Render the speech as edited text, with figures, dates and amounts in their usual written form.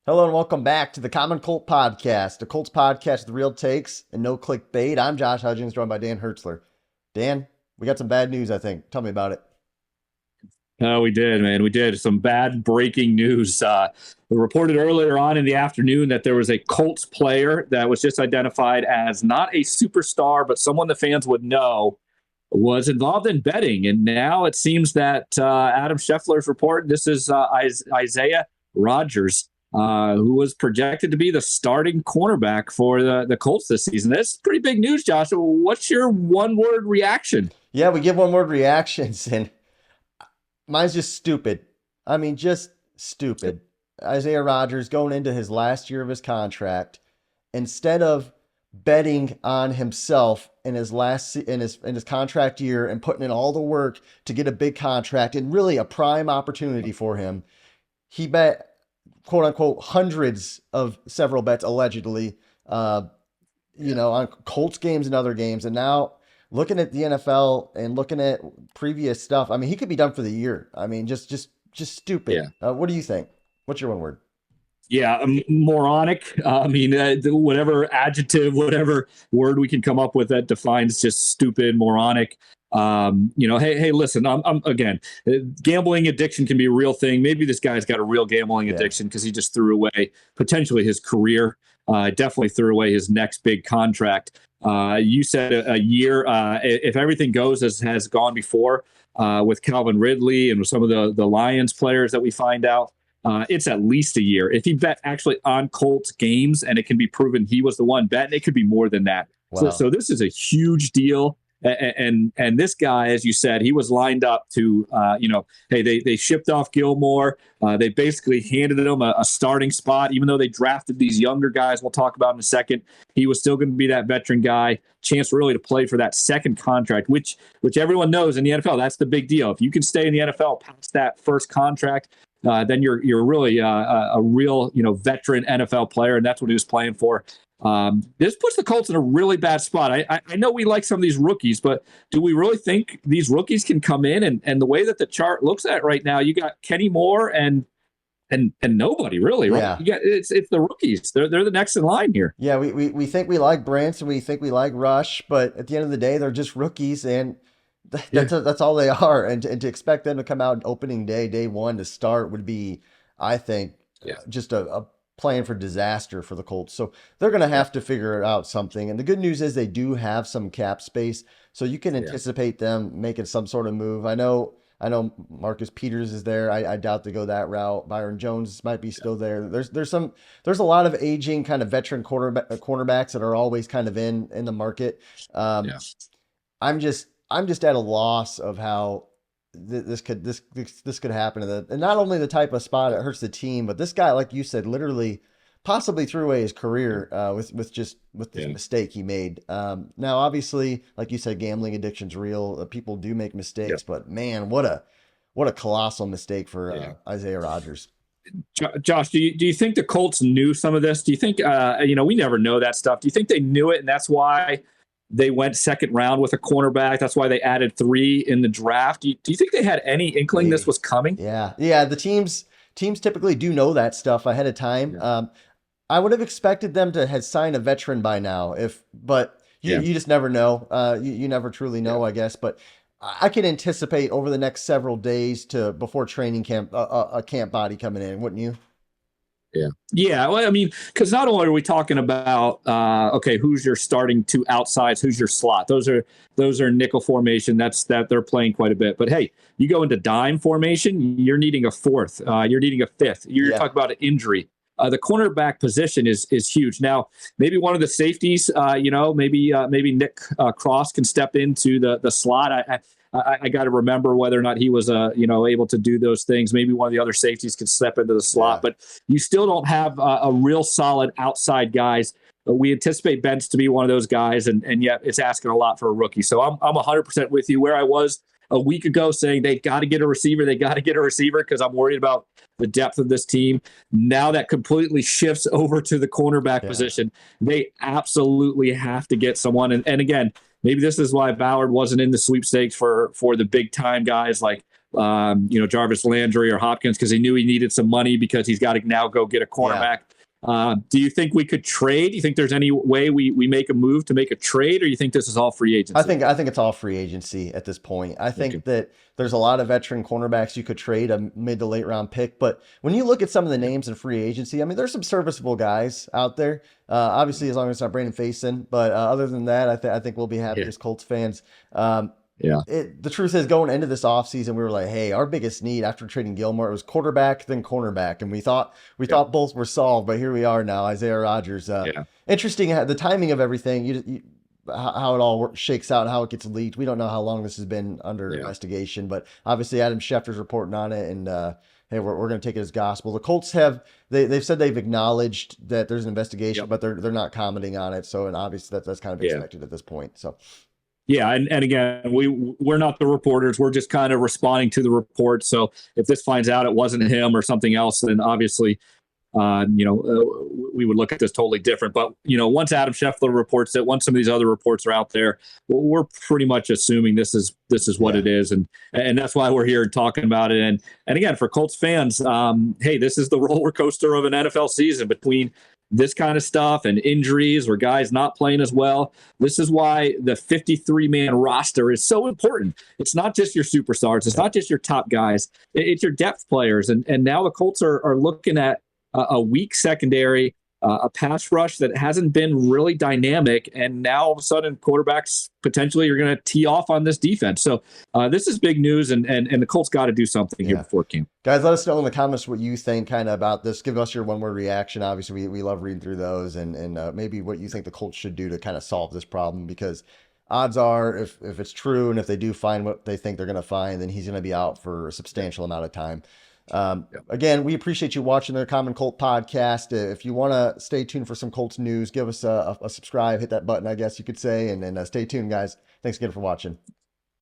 Hello and welcome back to the Common Colt Podcast, a Colts podcast with real takes and no clickbait. I'm Josh Hudgens, joined by Dan Hertzler. Dan, we got some bad news, I think. Tell me about it. Oh, we did, man. We did. Some bad breaking news. We reported earlier on in the afternoon that there was a Colts player that was just identified as not a superstar, but someone the fans would know was involved in betting. And now it seems that Adam Scheffler's report, this is Isiah Rodgers, who was projected to be the starting cornerback for the Colts this season. That's pretty big news, Josh. What's your one-word reaction? Yeah, we give one word reactions, and mine's just stupid. I mean, just stupid. Isiah Rodgers going into his last year of his contract, instead of betting on himself in his his contract year and putting in all the work to get a big contract and really a prime opportunity for him, he bet quote unquote hundreds of several bets allegedly, on Colts games and other games. And now looking at the NFL and looking at previous stuff, I mean, he could be done for the year. I mean, just stupid. Yeah. What do you think? What's your one word? Yeah, moronic. Whatever adjective, whatever word we can come up with that defines just stupid, moronic. Hey, listen, I'm again, gambling addiction can be a real thing. Maybe this guy's got a real gambling addiction because he just threw away potentially his career. Definitely threw away his next big contract. You said a year. If everything goes as has gone before with Calvin Ridley and with some of the Lions players that we find out, it's at least a year. If he bet actually on Colts games and it can be proven he was the one betting, it could be more than that. Wow. So this is a huge deal. And this guy, as you said, he was lined up to, they shipped off Gilmore. They basically handed him a starting spot, even though they drafted these younger guys we'll talk about in a second. He was still going to be that veteran guy, chance really to play for that second contract, which everyone knows in the NFL, that's the big deal. If you can stay in the NFL past that first contract, then you're really a real, veteran NFL player, and that's what he was playing for. This puts the Colts in a really bad spot. I know we like some of these rookies, but do we really think these rookies can come in? And the way that the chart looks at right now, you got Kenny Moore and nobody really, right? Yeah. It's the rookies. They're the next in line here. Yeah, we think we like Branson, we think we like Rush, but at the end of the day, they're just rookies, and that's all they are. And to expect them to come out opening day one to start would be, I think, just a plan for disaster for the Colts. So they're going to have to figure out something. And the good news is they do have some cap space, so you can anticipate them making some sort of move. I know Marcus Peters is there. I doubt they go that route. Byron Jones might be still there. There's a lot of aging kind of veteran cornerbacks that are always kind of in the market. I'm just at a loss of how this could happen, and not only the type of spot it hurts the team, but this guy, like you said, literally possibly threw away his career with this mistake he made. Now, obviously, like you said, gambling addiction's real. People do make mistakes, but man, what a colossal mistake for Isiah Rodgers. Josh, do you think the Colts knew some of this? Do you think we never know that stuff? Do you think they knew it, and that's why they went second round with a cornerback? That's why they added 3 in the draft. Do you think they had any inkling this was coming? Yeah. The teams typically do know that stuff ahead of time. I would have expected them to have signed a veteran by now, but you just never know. You never truly know, I guess. But I can anticipate over the next several days before training camp a camp body coming in, wouldn't you? Yeah. Well, I mean, because not only are we talking about who's your starting 2 outsides, who's your slot? Those are nickel formation. That they're playing quite a bit. But hey, you go into dime formation, you're needing a 4th. You're needing a 5th. You're talking about an injury. The cornerback position is huge. Now, maybe one of the safeties, maybe Nick Cross can step into the slot. I got to remember whether or not he was, able to do those things. Maybe one of the other safeties could step into the slot, but you still don't have a real solid outside guys. We anticipate Bentz to be one of those guys, and yet it's asking a lot for a rookie. So I'm 100% with you where I was a week ago saying they got to get a receiver. They got to get a receiver because I'm worried about the depth of this team. Now that completely shifts over to the cornerback position. They absolutely have to get someone. And again, maybe this is why Ballard wasn't in the sweepstakes for the big time guys like Jarvis Landry or Hopkins because he knew he needed some money because he's got to now go get a cornerback. Do you think we could trade? Do you think there's any way we make a move to make a trade, or you think this is all free agency? I think it's all free agency at this point. I think that there's a lot of veteran cornerbacks you could trade a mid to late round pick, but when you look at some of the names in free agency, I mean, there's some serviceable guys out there. Obviously, as long as it's not Brandon Facyson, but other than that, I think we'll be happy as Colts fans. The truth is, going into this offseason, we were like, hey, our biggest need after trading Gilmore, it was quarterback, then cornerback. And we thought both were solved, but here we are now, Isiah Rodgers. Interesting, the timing of everything, how it all shakes out and how it gets leaked. We don't know how long this has been under investigation, but obviously Adam Schefter's reporting on it, and hey, we're going to take it as gospel. The Colts they've said they've acknowledged that there's an investigation, but they're not commenting on it. So, and obviously that's kind of expected at this point. So. Yeah, and again, we're not the reporters. We're just kind of responding to the report. So if this finds out it wasn't him or something else, then obviously, we would look at this totally different. But once Adam Schefter reports it, once some of these other reports are out there, we're pretty much assuming this is what it is, and that's why we're here talking about it. And again, for Colts fans, hey, this is the roller coaster of an NFL season between this kind of stuff and injuries or guys not playing as well. This is why the 53-man roster is so important. It's not just your superstars. It's not just your top guys. It's your depth players. And now the Colts are looking at a weak secondary, a pass rush that hasn't been really dynamic. And now all of a sudden quarterbacks potentially are going to tee off on this defense. So this is big news, and the Colts got to do something here before it came. Guys, let us know in the comments what you think kind of about this. Give us your one-word reaction. Obviously, we love reading through those, and maybe what you think the Colts should do to kind of solve this problem, because odds are if it's true and if they do find what they think they're going to find, then he's going to be out for a substantial amount of time. Again, we appreciate you watching the Common Colt podcast. If you want to stay tuned for some Colts news, give us a subscribe, hit that button, I guess you could say, and stay tuned, guys. Thanks again for watching.